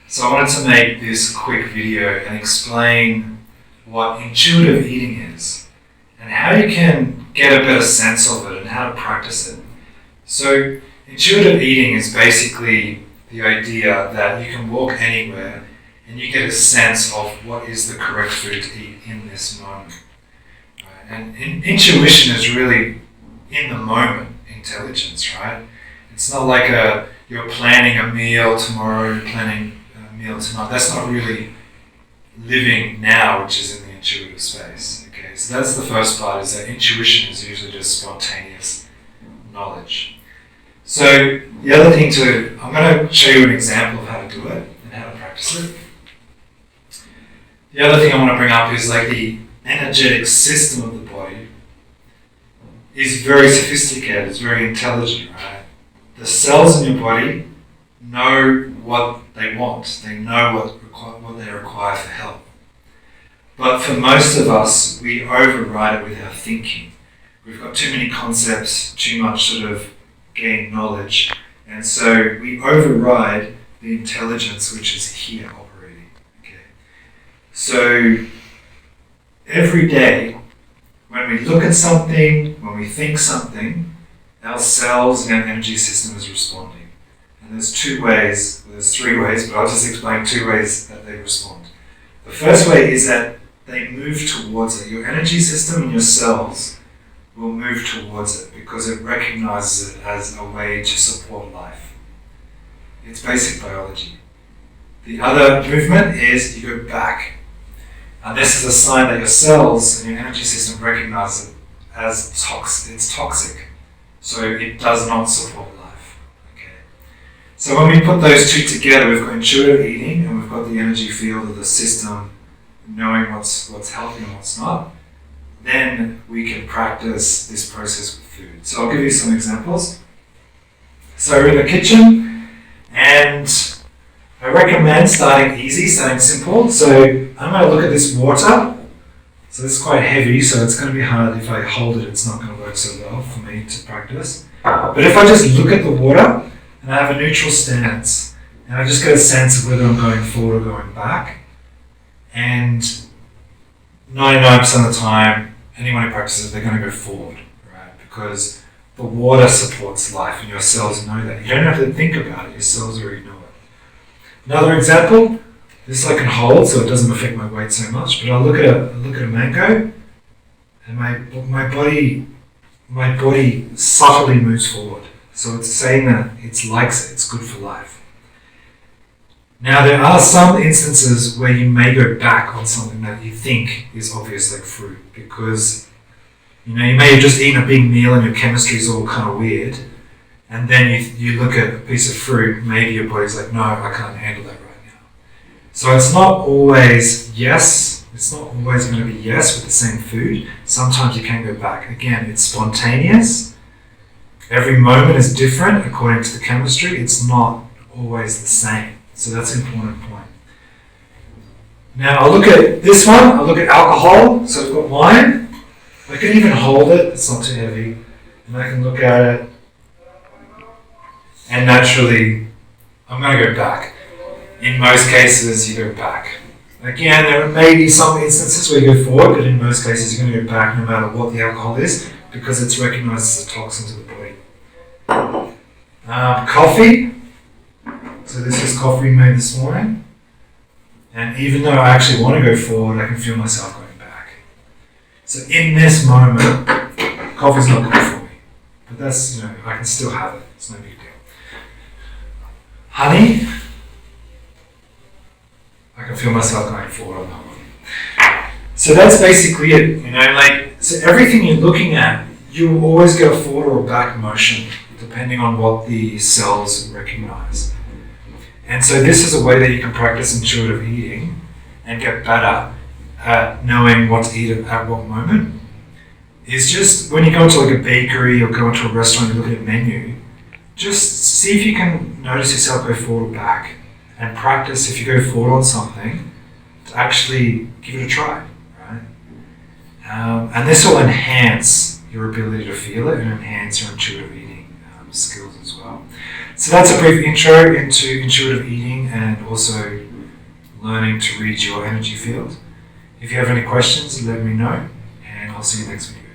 So I wanted to make this quick video and explain what intuitive eating is and how you can get a better sense of it and how to practice it. So intuitive eating is basically the idea that you can walk anywhere and you get a sense of what is the correct food to eat in this moment. Right? And intuition is really in the moment intelligence, right? It's not like you're planning a meal tomorrow, you're planning a meal tonight. That's not really living now, which is in the intuitive space. Okay, so that's the first part, is that intuition is usually just spontaneous knowledge. So the other thing I'm going to show you an example of how to do it and how to practice it. The other thing I want to bring up is like the energetic system of the body is very sophisticated, it's very intelligent, right? The cells in your body know what they want, they know what they require for health. But for most of us, we override it with our thinking. We've got too many concepts, too much sort of gained knowledge, and so we override the intelligence which is here operating. Okay. So every day, when we look at something, when we think something, our cells and our energy system is responding. And there's three ways, but I'll just explain 2 ways that they respond. The first way is that they move towards it. Your energy system and your cells will move towards it because it recognizes it as a way to support life. It's basic biology. The other movement is you go back. And this is a sign that your cells and your energy system recognize it as it's toxic. So it does not support life. Okay. So when we put those two together, we've got intuitive eating and we've got the energy field of the system knowing what's healthy and what's not. Then we can practice this process with food. So I'll give you some examples. So we're in the kitchen, and I recommend starting easy, starting simple. So I'm going to look at this water. So this is quite heavy, so it's going to be hard. If I hold it, it's not going to work so well for me to practice. But if I just look at the water and I have a neutral stance, and I just get a sense of whether I'm going forward or going back, and 99% of the time, anyone who practices, they're going to go forward, right? Because the water supports life, and your cells know that. You don't have to think about it; your cells already know it. Another example. This I can hold, so it doesn't affect my weight so much. But I'll look at a mango, and my body subtly moves forward. So it's saying that it likes it. It's good for life. Now there are some instances where you may go back on something that you think is obvious, like fruit, because you may have just eaten a big meal and your chemistry is all kind of weird, and then you look at a piece of fruit. Maybe your body's like, no, I can't handle that. So it's not always yes, it's not always going to be yes with the same food. Sometimes you can go back. Again, it's spontaneous. Every moment is different according to the chemistry. It's not always the same. So that's an important point. Now I'll look at this one, I'll look at alcohol. So we've got wine. I can even hold it, it's not too heavy. And I can look at it. And naturally, I'm going to go back. In most cases, you go back. Again, there may be some instances where you go forward, but in most cases, you're going to go back no matter what the alcohol is, because it's recognized as a toxin to the body. Coffee. So this is coffee made this morning. And even though I actually want to go forward, I can feel myself going back. So in this moment, coffee's not good for me. But that's, I can still have it. It's no big deal. Honey. I can feel myself going forward on that one. So that's basically it. So everything you're looking at, you will always get a forward or a back motion, depending on what the cells recognize. And so this is a way that you can practice intuitive eating and get better at knowing what to eat at what moment. It's just when you go to like a bakery or go into a restaurant and you look at a menu, just see if you can notice yourself go forward or back. And practice, if you go forward on something, to actually give it a try, right? And this will enhance your ability to feel it and enhance your intuitive eating skills as well. well. So that's a brief intro into intuitive eating and also learning to read your energy field. If you have any questions, let me know, and I'll see you next video.